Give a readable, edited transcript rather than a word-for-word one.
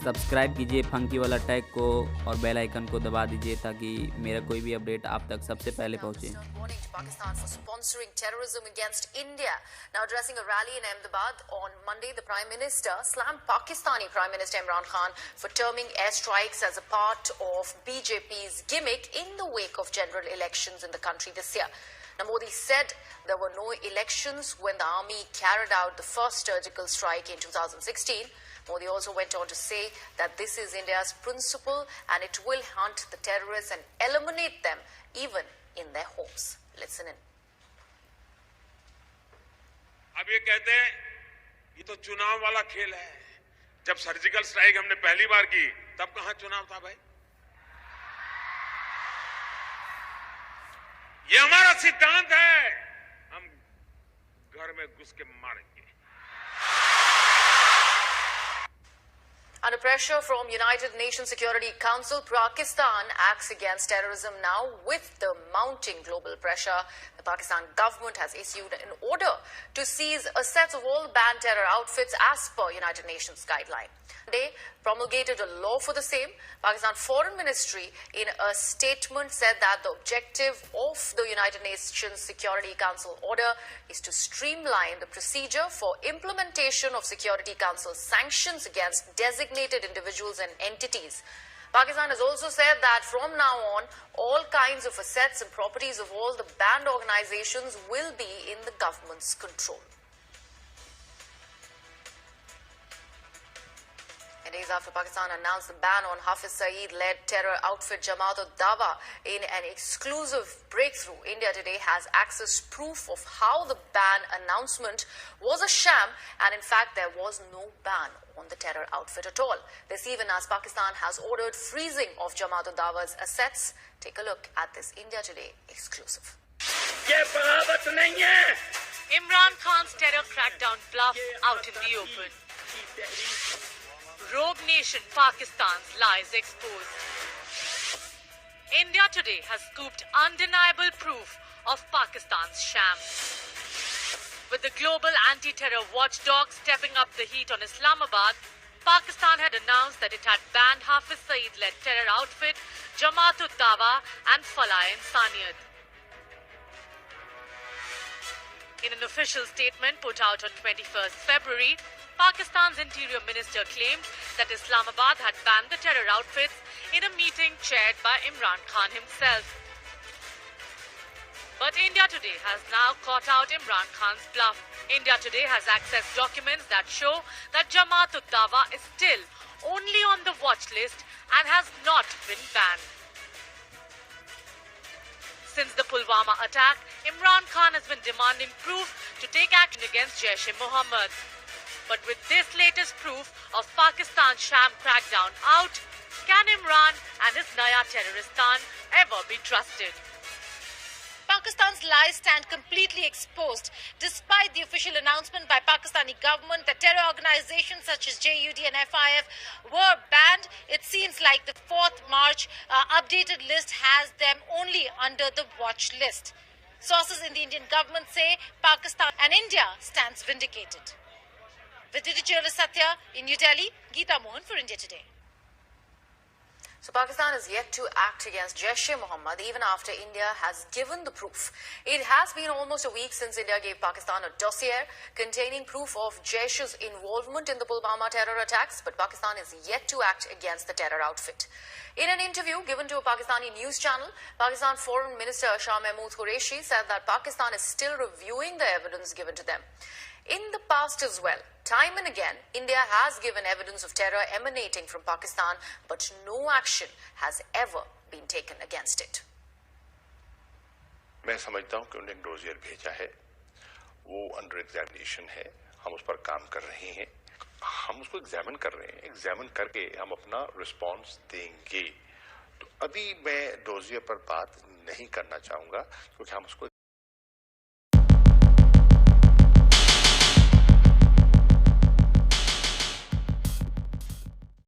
Subscribe कीजिए funky वाला tag को और बेल आइकन को दबा दीजिए ताकि मेरा कोई भी अपडेट आप तक सबसे पहले पहुंचे। Warning to Pakistan for sponsoring terrorism against India. Now addressing a rally in Ahmedabad on Monday, the Prime Minister slammed Pakistani Prime Minister Imran Khan for terming airstrikes as a part of BJP's gimmick in the wake of general elections in the country this year. Now Modi said there were no elections when the army carried out the first surgical strike in 2016. Modi also went on to say that this is India's principle and it will hunt the terrorists and eliminate them even in their homes. Listen in. अब ये कहते हैं ये तो चुनाव वाला खेल है। जब सर्जिकल स्ट्राइक हमने पहली बार की तब कहां चुनाव था भाई? ये हमारा सिद्धांत है, हम घर में घुस के मारेंगे। Under pressure from United Nations Security Council, Pakistan acts against terrorism now. With the mounting global pressure, the Pakistan government has issued an order to seize assets of all banned terror outfits as per United Nations guideline. They promulgated a law for the same. Pakistan Foreign Ministry in a statement said that the objective of the United Nations Security Council order is to streamline the procedure for implementation of Security Council sanctions against designated individuals and entities. Pakistan has also said that from now on, all kinds of assets and properties of all the banned organizations will be in the government's control. Days after Pakistan announced the ban on Hafiz Saeed-led terror outfit Jamaat-ud-Dawa in an exclusive breakthrough, India today has accessed proof of how the ban announcement was a sham and in fact there was no ban on the terror outfit at all. This even as Pakistan has ordered freezing of Jamaat-ud-Dawa's assets. Take a look at this India Today exclusive. Imran Khan's terror crackdown bluff out in the open. Rogue nation Pakistan's lies exposed. India today has scooped undeniable proof of Pakistan's sham. With the global anti-terror watchdog stepping up the heat on Islamabad, Pakistan had announced that it had banned Hafiz Saeed-led terror outfit Jamaat-ud-Dawa and Falah-e-Insaniyat. In an official statement put out on 21st February, Pakistan's Interior Minister claimed that Islamabad had banned the terror outfits in a meeting chaired by Imran Khan himself. But India Today has now caught out Imran Khan's bluff. India Today has accessed documents that show that Jamaat-ud-Dawa is still only on the watch list and has not been banned. Since the Pulwama attack, Imran Khan has been demanding proof to take action against Jaish-e-Mohammed. But with this latest proof of Pakistan's sham crackdown out, can Imran and his Naya Terroristan ever be trusted? Pakistan's lies stand completely exposed despite the official announcement by Pakistani government that terror organizations such as JUD and FIF were banned. It seems like the 4th March updated list has them only under the watch list. Sources in the Indian government say Pakistan and India stands vindicated. With editorialist Satya in New Delhi, Geeta Mohan for India Today. So Pakistan is yet to act against Jaish-e-Mohammed even after India has given the proof. It has been almost a week since India gave Pakistan a dossier containing proof of Jaish's involvement in the Pulwama terror attacks, but Pakistan is yet to act against the terror outfit. In an interview given to a Pakistani news channel, Pakistan Foreign Minister Shah Mahmood Qureshi said that Pakistan is still reviewing the evidence given to them. In the past as well, time and again, India has given evidence of terror emanating from Pakistan, but no action has ever been taken against it. मैं समझता हूं कि उन्हें एक dossier भेजा है, वो under examination है, हम उस पर काम कर रहे हैं, हम उसको एग्जामिन कर रहे हैं, एग्जामिन करके हम अपना रिस्पांस देंगे। तो अभी मैं डोजियर पर बात नहीं करना चाहूंगा क्योंकि हम उसको